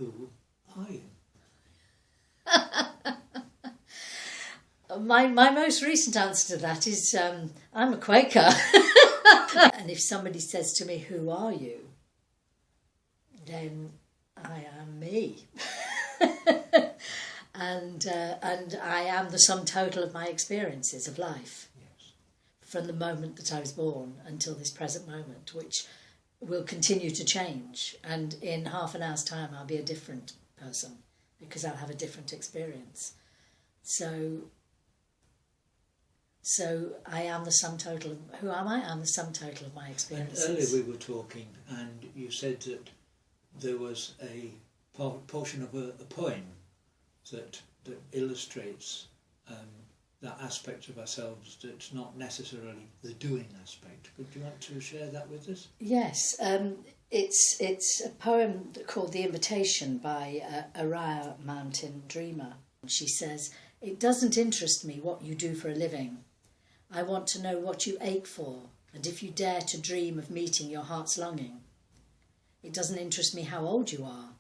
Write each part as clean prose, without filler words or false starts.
who are you? My most recent answer to that is I'm a Quaker. And if somebody says to me, "Who are you?" then I am me. And I am the sum total of my experiences of life. Yes. From the moment that I was born until this present moment, which will continue to change. And in half an hour's time, I'll be a different person because I'll have a different experience. So I am the sum total of, who am I? I'm the sum total of my experiences. And earlier we were talking and you said that there was a portion of a poem that illustrates that aspect of ourselves that's not necessarily the doing aspect. Would you want to share that with us? Yes, it's a poem called The Invitation by Araya Mountain Dreamer. She says, "It doesn't interest me what you do for a living. I want to know what you ache for, and if you dare to dream of meeting your heart's longing. It doesn't interest me how old you are.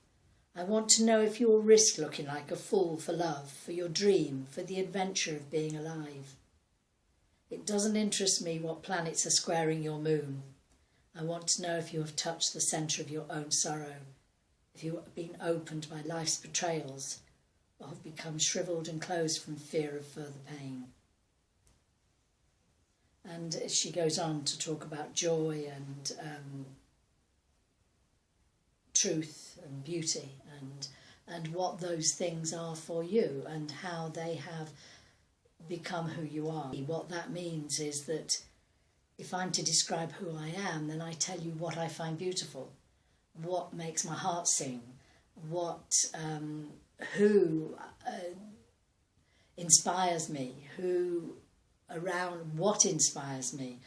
I want to know if you'll risk looking like a fool for love, for your dream, for the adventure of being alive. It doesn't interest me what planets are squaring your moon. I want to know if you have touched the centre of your own sorrow, if you have been opened by life's betrayals, or have become shrivelled and closed from fear of further pain." And she goes on to talk about joy and truth and beauty and what those things are for you and how they have become who you are. What that means is that if I'm to describe who I am, then I tell you what I find beautiful, what makes my heart sing, what who inspires me, what inspires me,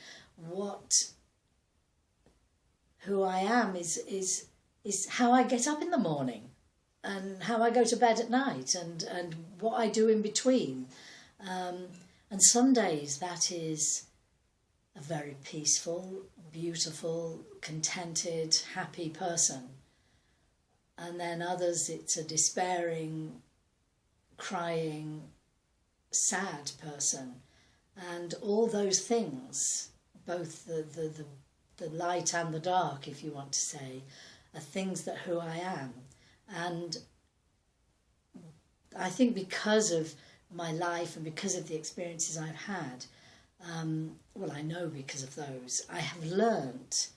who I am is how I get up in the morning and how I go to bed at night and what I do in between. And some days that is a very peaceful, beautiful, contented, happy person. And then others it's a despairing, crying, sad person. And all those things, both the light and the dark, if you want to say, are things that who I am. And I think because of my life and because of the experiences I've had, I know because of those, I have learnt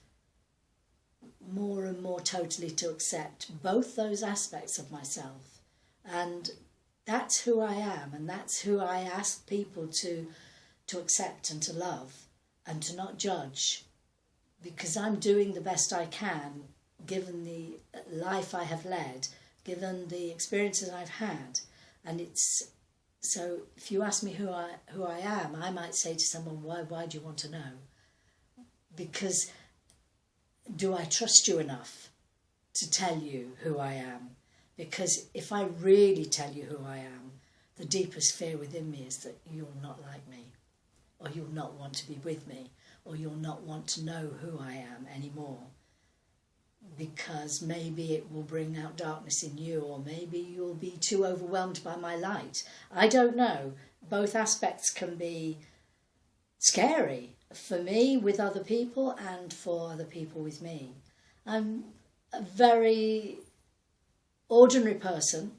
more and more totally to accept both those aspects of myself. And that's who I am, and that's who I ask people to accept and to love and to not judge, because I'm doing the best I can given the life I have led, given the experiences I've had. And it's so if you ask me who I am, I might say to someone, why do you want to know? Because do I trust you enough to tell you who I am? Because if I really tell you who I am, the deepest fear within me is that you'll not like me, or you'll not want to be with me, or you'll not want to know who I am anymore. Because maybe it will bring out darkness in you, or maybe you'll be too overwhelmed by my light. I don't know. Both aspects can be scary for me with other people and for other people with me. I'm a very ordinary person.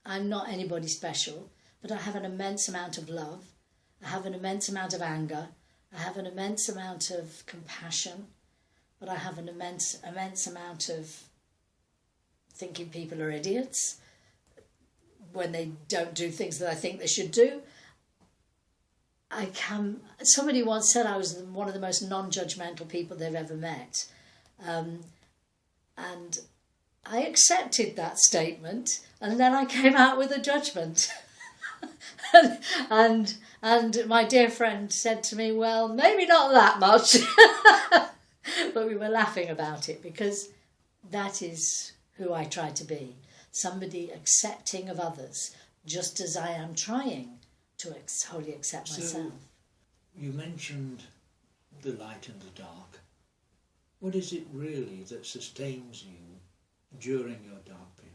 I'm not anybody special, but I have an immense amount of love. I have an immense amount of anger. I have an immense amount of compassion. But I have an immense amount of thinking people are idiots when they don't do things that I think they should do. Somebody once said I was one of the most non-judgmental people they've ever met. And I accepted that statement, and then I came out with a judgment. and my dear friend said to me, well, maybe not that much. But we were laughing about it because that is who I try to be. Somebody accepting of others, just as I am trying to wholly accept myself. You mentioned the light and the dark. What is it really that sustains you during your dark period?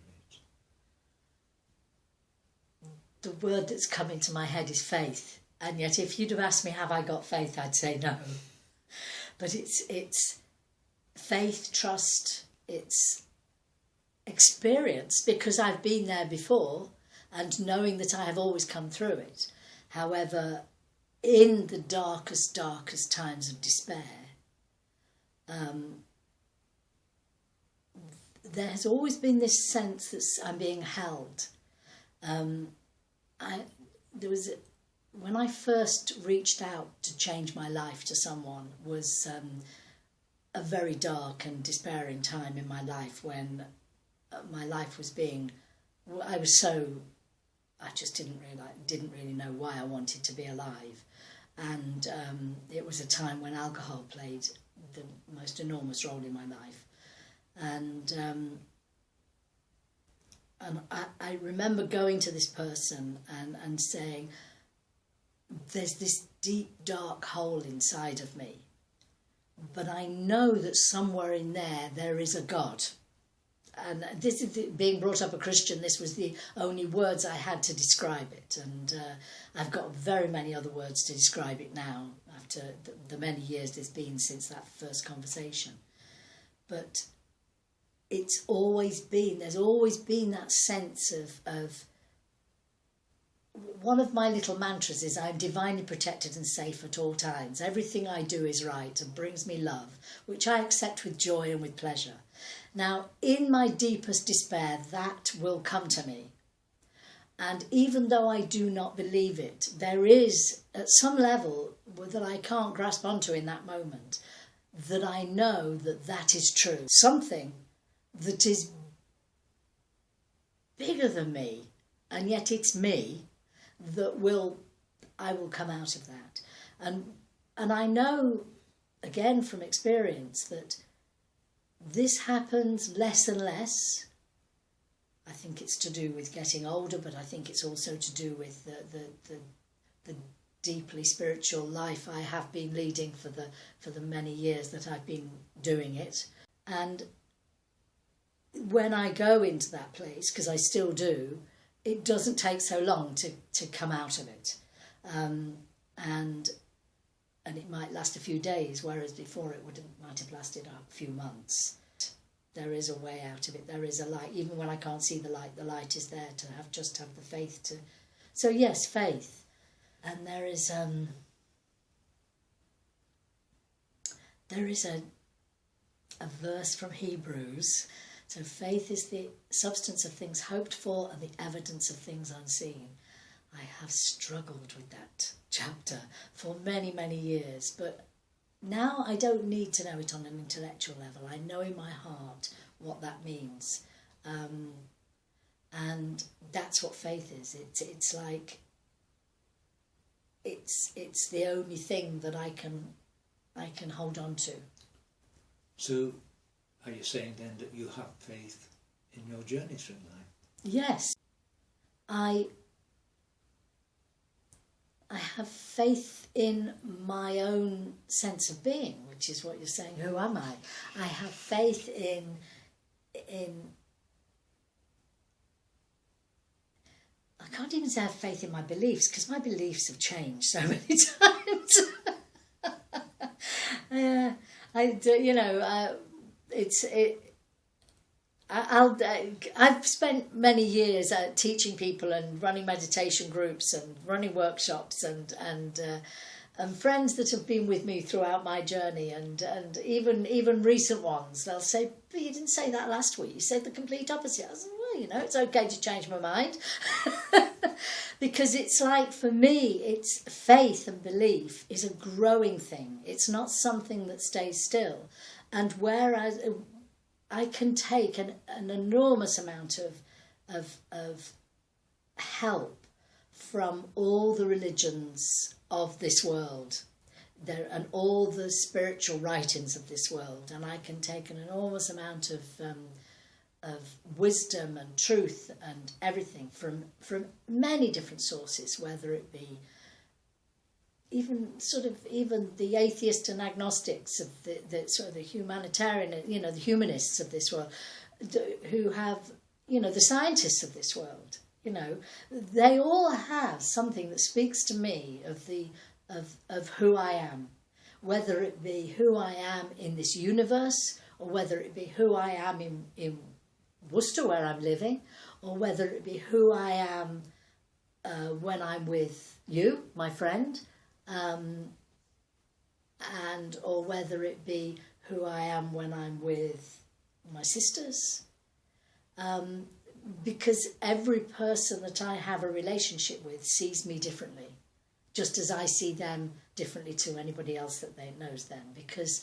word that's come into my head is faith. And yet if you'd have asked me, have I got faith, I'd say no. But it's faith, trust, it's experience, because I've been there before and knowing that I have always come through it. However, in the darkest times of despair, there has always been this sense that I'm being held. When I first reached out to change my life to someone was a very dark and despairing time in my life, when my life was I just didn't really know why I wanted to be alive. And it was a time when alcohol played the most enormous role in my life. And I remember going to this person and saying, there's this deep, dark hole inside of me, but I know that somewhere in there is a God. And this is being brought up a Christian, this was the only words I had to describe it. And I've got very many other words to describe it now, after the many years it's been since that first conversation. But there's always been that sense of one of my little mantras is, I'm divinely protected and safe at all times. Everything I do is right and brings me love, which I accept with joy and with pleasure. Now, in my deepest despair, that will come to me. And even though I do not believe it, there is, at some level that I can't grasp onto in that moment, that I know that is true. Something that is bigger than me, and yet it's me, I will come out of that. And I know, again from experience, that this happens less and less. I think it's to do with getting older, but I think it's also to do with the deeply spiritual life I have been leading for the many years that I've been doing it. And when I go into that place, because I still do, it doesn't take so long to come out of it. And it might last a few days, whereas before it might have lasted a few months. There is a way out of it. There is a light. Even when I can't see the light is there to have the faith to. So yes, faith. And there is a verse from Hebrews. So faith is the substance of things hoped for and the evidence of things unseen. I have struggled with that chapter for many, many years, but now I don't need to know it on an intellectual level. I know in my heart what that means. And that's what faith is. It's like, it's the only thing that I can hold on to. So, are you saying then that you have faith in your journey through life? Yes. I have faith in my own sense of being, which is what you're saying, who am I? I have faith in I can't even say I have faith in my beliefs, because my beliefs have changed so many times. I've spent many years teaching people and running meditation groups and running workshops and friends that have been with me throughout my journey and even recent ones. They'll say, "But you didn't say that last week. You said the complete opposite." I said, "Well, it's okay to change my mind." Because it's like, for me, it's faith and belief is a growing thing. It's not something that stays still. And whereas I can take an enormous amount of help from all the religions of this world and all the spiritual writings of this world, and I can take an enormous amount of wisdom and truth and everything from many different sources, whether it be even the atheists and agnostics of the humanitarian, the humanists of this world, who have, the scientists of this world, You know, they all have something that speaks to me of who I am, whether it be who I am in this universe, or whether it be who I am in Worcester where I'm living, or whether it be who I am when I'm with you, my friend, and or whether it be who I am when I'm with my sisters. Because every person that I have a relationship with sees me differently, just as I see them differently to anybody else that they knows them. Because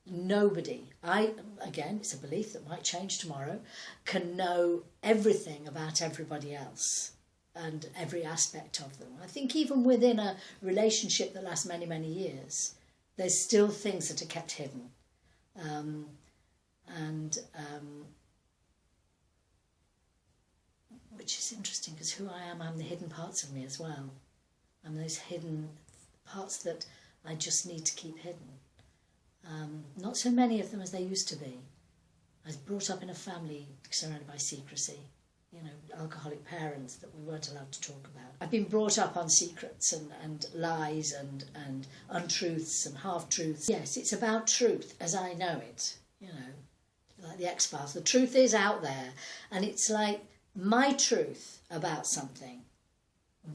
nobody, again, it's a belief that might change tomorrow, can know everything about everybody else and every aspect of them. I think even within a relationship that lasts many, many years, there's still things that are kept hidden. Which is interesting, because who I am, I'm the hidden parts of me as well. I'm those hidden parts that I just need to keep hidden. Not so many of them as they used to be. I was brought up in a family surrounded by secrecy, you know, alcoholic parents that we weren't allowed to talk about. I've been brought up on secrets and lies and untruths and half-truths. Yes, it's about truth as I know it, you know, like the X-Files. The truth is out there, and it's like my truth about something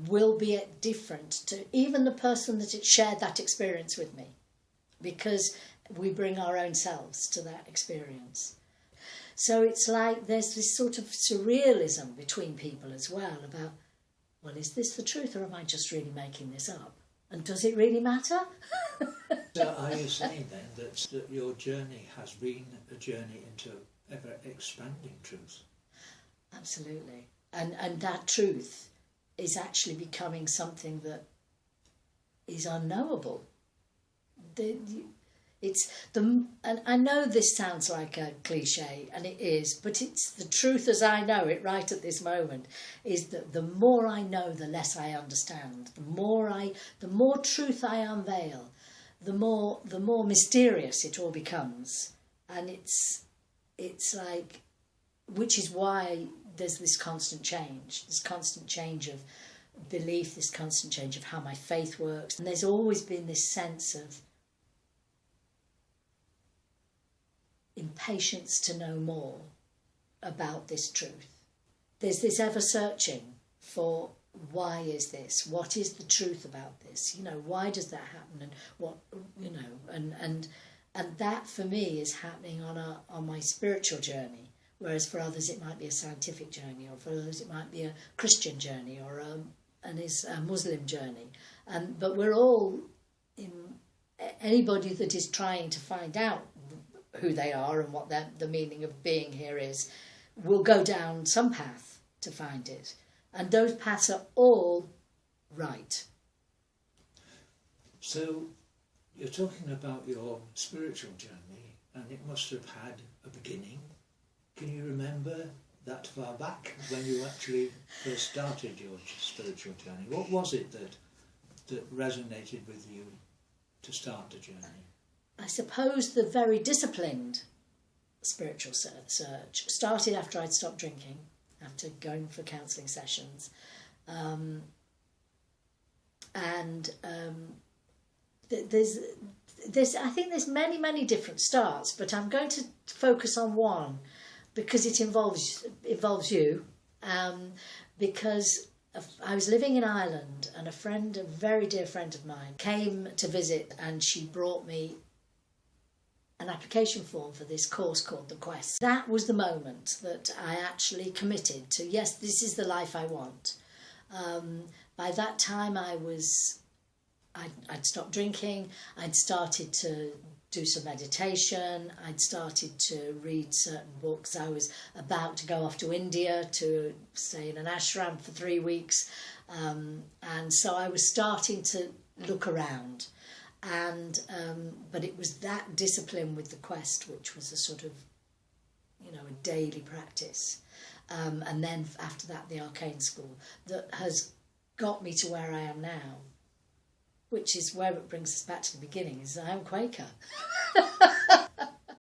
will be different to even the person that it shared that experience with me, because we bring our own selves to that experience. So it's like there's this sort of surrealism between people as well about, well, is this the truth, or am I just really making this up? And does it really matter? So are you saying then that your journey has been a journey into ever-expanding truth? Absolutely. And that truth is actually becoming something that is unknowable. And I know this sounds like a cliche, and it is, but it's the truth as I know it right at this moment, is that the more I know, the less I understand. The more truth I unveil, the more mysterious it all becomes. And it's like, which is why there's this constant change of belief, this constant change of how my faith works. And there's always been this sense of impatience to know more about this truth. There's this ever searching for, why is this? What is the truth about this? You know, why does that happen? And what, you know, and that for me is happening on my spiritual journey. Whereas for others it might be a scientific journey, or for others it might be a Christian journey, or a Muslim journey. But we're all, anybody that is trying to find out who they are and what the meaning of being here is, will go down some path to find it. And those paths are all right. So you're talking about your spiritual journey, and it must have had a beginning. Can you remember that far back when you actually first started your spiritual journey? What was it that resonated with you to start the journey? I suppose the very disciplined spiritual search started after I'd stopped drinking, after going for counselling sessions. I think there's many different starts, but I'm going to focus on one, because it involves you, because I was living in Ireland, and a very dear friend of mine, came to visit, and she brought me an application form for this course called The Quest. That was the moment that I actually committed to, yes, this is the life I want. By that time I'd stopped drinking, I'd started to do some meditation, I'd started to read certain books. I was about to go off to India to stay in an ashram for 3 weeks, and so I was starting to look around. But it was that discipline with the Quest, which was a sort of, a daily practice, and then after that the Arcane School, that has got me to where I am now, which is where it brings us back to the beginning, is I am Quaker.